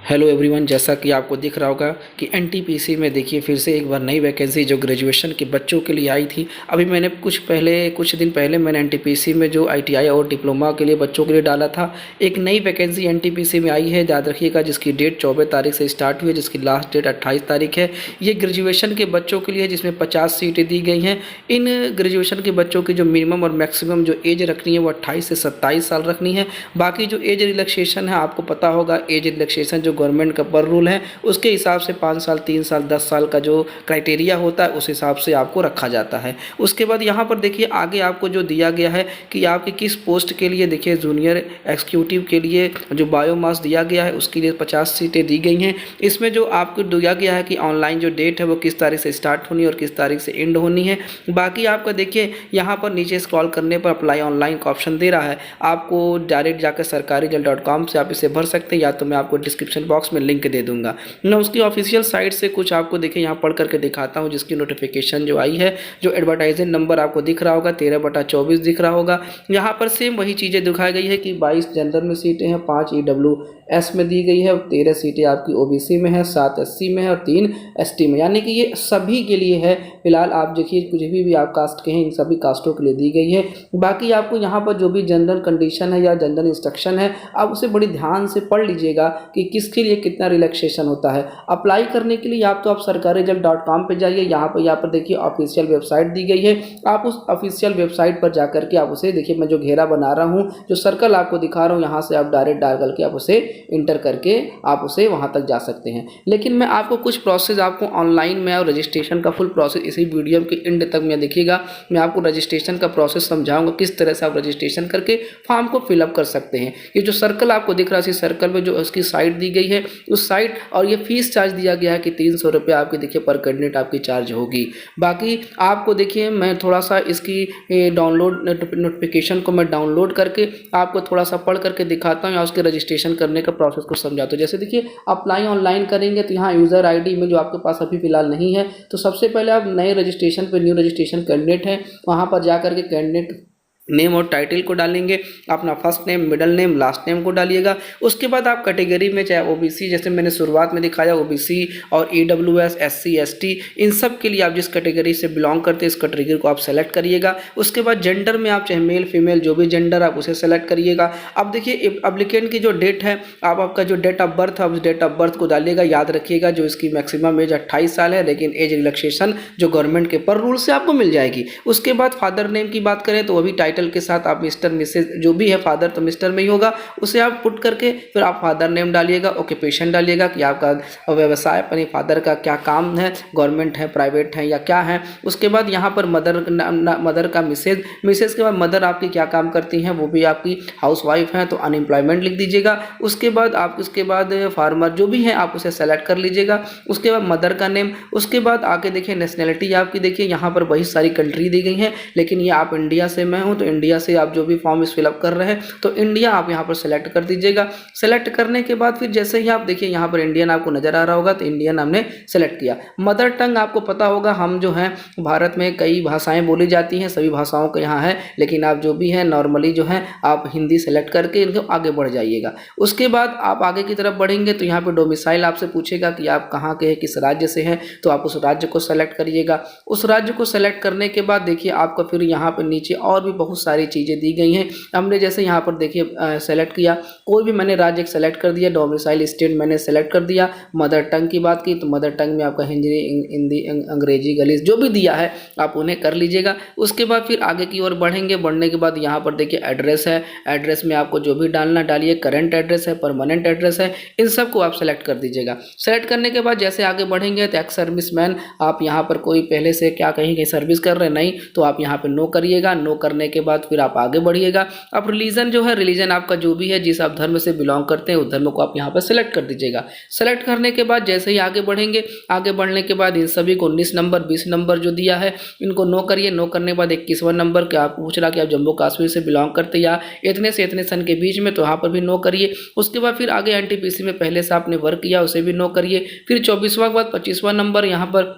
Hello everyone, जैसा कि आपको दिख रहा होगा कि एनटीपीसी में देखिए फिर से एक बार नई वैकेंसी जो ग्रेजुएशन के बच्चों के लिए आई थी। अभी मैंने कुछ दिन पहले मैंने एनटीपीसी में जो आईटीआई और डिप्लोमा के लिए बच्चों के लिए डाला था। एक नई वैकेंसी एनटीपीसी में आई है, याद रखिएगा, जिसकी डेट 24 तारीख से स्टार्ट हुई है, जिसकी लास्ट डेट 28 तारीख है। ये ग्रेजुएशन के बच्चों के लिए है, जिसमें 50 सीटें दी गई हैं। इन ग्रेजुएशन के बच्चों की जो मिनिमम और मैक्सिमम जो एज रखनी है वो 28 से 27 साल रखनी है। बाकी जो एज रिलैक्सेशन है, आपको पता होगा एज रिलैक्सेशन जो गवर्नमेंट का पर रूल है उसके हिसाब से 5 साल, 3 साल, 10 साल का जो क्राइटेरिया होता है उस हिसाब से आपको रखा जाता है। उसके बाद यहाँ पर देखिए आगे आपको जो दिया गया है कि आपकी किस पोस्ट के लिए, देखिए जूनियर एग्जीक्यूटिव के लिए जो बायोमास दिया गया है उसके लिए 50 सीटें दी गई हैं। इसमें जो आपको दिया गया है कि ऑनलाइन जो डेट है वो किस तारीख से स्टार्ट होनी है और किस तारीख से एंड होनी है। बाकी आपका देखिए यहाँ पर नीचे स्क्रॉल करने पर अप्लाई ऑनलाइन का ऑप्शन दे रहा है। आपको डायरेक्ट जाकर sarkarijal.com से आप इसे भर सकते हैं, या तो मैं आपको डिस्क्रिप्शन बॉक्स में लिंक दे दूंगा। मैं उसकी ऑफिशियल साइट से कुछ आपको देखिए यहाँ पढ़ करके दिखाता हूँ, जिसकी नोटिफिकेशन जो आई है। जो एडवर्टाइजमेंट नंबर आपको दिख रहा होगा 13/24 दिख रहा होगा। यहाँ पर सेम वही चीज़ें दिखाई गई है कि 22 जनरल में सीटें हैं, 5 EWS में दी गई है, 13 सीटें आपकी ओबीसी में है, 7 SC में है और 3 ST में, यानी कि ये सभी के लिए है। फिलहाल आप देखिए कुछ भी आप कास्ट के हैं, इन सभी कास्टों के लिए दी गई है। बाकी आपको यहाँ पर जो भी जनरल कंडीशन है या जनरल इंस्ट्रक्शन है, आप उसे बड़ी ध्यान से पढ़ लीजिएगा कि किसके लिए कितना रिलैक्सेशन होता है। अप्लाई करने के लिए आप तो आप sarkarijal.com पे जाइए। यहाँ पर देखिए ऑफिशियल वेबसाइट दी गई है। आप उस ऑफिशियल वेबसाइट पर जाकर के आप उसे देखिए, मैं जो घेरा बना रहा हूँ, जो सर्कल आपको दिखा रहा हूँ, यहाँ से आप डायरेक्ट डाल करके आप उसे इंटर करके आप उसे वहाँ तक जा सकते हैं। लेकिन मैं आपको कुछ प्रोसेस आपको ऑनलाइन में और रजिस्ट्रेशन का फुल प्रोसेस इसी वीडियो के एंड तक में देखिएगा। मैं आपको रजिस्ट्रेशन का प्रोसेस समझाऊंगा, किस तरह से आप रजिस्ट्रेशन करके फॉर्म को फिलअप कर सकते हैं। ये जो सर्कल आपको दिख रहा है, इस सर्कल में जो उसकी साइट दी गई है, उस साइट और ये फीस चार्ज दिया गया है कि 300 रुपये आपकी देखिए पर कैंडिडेट आपकी चार्ज होगी। बाकी आपको देखिए मैं थोड़ा सा इसकी डाउनलोड नोटिफिकेशन को मैं डाउनलोड करके आपको थोड़ा सा पढ़ करके दिखाता हूँ, या उसके रजिस्ट्रेशन करने का प्रोसेस को समझाता हूँ। जैसे देखिए अप्लाई ऑनलाइन करेंगे तो यहाँ यूज़र ID में जो आपके पास अभी फिलहाल नहीं है, तो सबसे पहले आप नए रजिस्ट्रेशन पे न्यू रजिस्ट्रेशन कैंडिडेट है, वहाँ पर जा करके कैंडिडेट नेम और टाइटल को डालेंगे, अपना first name, middle name, last name को डालिएगा। उसके बाद आप कैटेगरी में, चाहे ओबीसी, जैसे मैंने शुरुआत में दिखाया ओबीसी और EWS SC ST, इन सब के लिए आप जिस कैटेगरी से बिलोंग करते हैं इस कैटेगरी को आप सेलेक्ट करिएगा। उसके बाद जेंडर में आप चाहे मेल फीमेल जो भी जेंडर आप उसे सेलेक्ट करिएगा। अब देखिए एप्लीकेंट की जो डेट है, आप आपका जो डेट ऑफ बर्थ है उस डेट ऑफ बर्थ को डालिएगा। याद रखिएगा जो इसकी मैक्सिमम एज 28 साल है, लेकिन एज रिलैक्सेशन जो गवर्नमेंट के पर रूल से आपको मिल जाएगी। उसके बाद फादर नेम की बात करें तो वो भी टाइटल के साथ आप मिस्टर मिसेज जो भी है, फादर तो मिस्टर में ही होगा, उसे आप पुट करके फिर आप फादर नेम डालिएगा, ऑक्यूपेशन डालिएगा कि आपका व्यवसाय, अपने फादर का क्या काम है, गवर्नमेंट है, प्राइवेट है या क्या है। उसके बाद यहाँ पर मदर का मिसेज के बाद मदर आपकी क्या काम करती हैं, वो भी आपकी हाउस वाइफ हैं तो अनएम्प्लॉयमेंट लिख दीजिएगा। उसके बाद फार्मर जो भी है आप उसे सेलेक्ट कर लीजिएगा। उसके बाद मदर का नेम। उसके बाद आके देखिए नेशनैलिटी आपकी, देखिए यहाँ पर वही सारी कंट्री दी गई हैं, लेकिन ये आप इंडिया से, मैं हूँ तो इंडिया से आप जो भी फॉर्म इस फिलअप कर रहे हैं तो इंडिया आप यहाँ पर सेलेक्ट कर दीजिएगा। सेलेक्ट करने के बाद फिर जैसे ही आप देखिए यहाँ पर इंडियन आपको नजर आ रहा होगा तो इंडियन हमने सेलेक्ट किया। मदर टंग आपको पता होगा, हम जो हैं भारत में कई भाषाएं बोली जाती हैं, सभी भाषाओं का यहाँ है, लेकिन आप जो भी है नॉर्मली जो है आप हिंदी सेलेक्ट करके इनको आगे बढ़ जाइएगा। उसके बाद आप आगे की तरफ बढ़ेंगे तो यहाँ पर डोमिसाइल आपसे पूछेगा कि आप कहाँ के हैं, किस राज्य से हैं, तो आप उस राज्य को सेलेक्ट करिएगा। उस राज्य को सेलेक्ट करने के बाद देखिए आपको फिर यहाँ पर नीचे और भी बहुत सारी चीज़ें दी गई हैं। हमने जैसे यहाँ पर देखिए सेलेक्ट किया, कोई भी मैंने राज्य सेलेक्ट कर दिया, डोमिसाइल स्टेट मैंने सेलेक्ट कर दिया। मदर टंग की बात की तो मदर टंग में आपका हिंदी, अंग्रेजी, गलीज जो भी दिया है आप उन्हें कर लीजिएगा। उसके बाद फिर आगे की ओर बढ़ेंगे। बढ़ने के बाद यहाँ पर देखिए एड्रेस है, एड्रेस में आपको जो भी डालना डालिए, करंट एड्रेस है, परमानेंट एड्रेस है, इन सब को आप सेलेक्ट कर दीजिएगा। सेलेक्ट करने के बाद जैसे आगे बढ़ेंगे तो एक्स सर्विसमैन, आप यहाँ पर कोई पहले से क्या कहीं सर्विस कर रहे हैं, नहीं तो आप यहाँ पर नो करिएगा। नो करने के बाद फिर आप आगे बढ़िएगा। अब रिलीजन जो है, रिलीजन आपका जो भी है, जिस आप धर्म से बिलोंग करते हैं उस धर्म को आप यहाँ पर सेलेक्ट कर दीजिएगा। सेलेक्ट करने के बाद जैसे ही आगे बढ़ेंगे, आगे बढ़ने के बाद इन सभी को 19 नंबर 20 नंबर जो दिया है इनको नो करिए। नो करने के बाद 21वां नंबर के आप पूछ रहा कि आप जम्मू कश्मीर से बिलोंग करते या इतने से इतने सन के बीच में, तो यहाँ पर भी नो करिए। उसके बाद फिर आगे एनटीपीसी में पहले से आपने वर्क किया उसे भी नो करिए। फिर 24वां के बाद 25वां नंबर यहाँ पर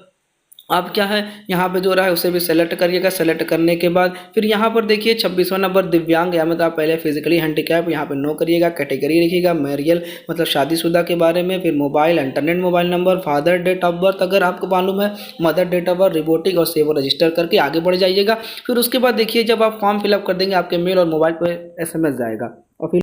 आप क्या है यहाँ पे जो रहा है उसे भी सेलेक्ट करिएगा। सेलेक्ट करने के बाद फिर यहाँ पर देखिए 26वां नंबर दिव्यांग या मतलब आप पहले फिजिकली हैंडीकैप यहाँ पे नो करिएगा। कैटेगरी लिखिएगा मैरियल मतलब शादीशुदा के बारे में। फिर mobile internet mobile number, father date of birth अगर आपको मालूम है, mother date of birth, reporting और सेव और रजिस्टर करके आगे बढ़ जाइएगा। फिर उसके बाद देखिए जब आप फॉर्म फिलअप कर देंगे आपके मेल और मोबाइल पर SMS जाएगा।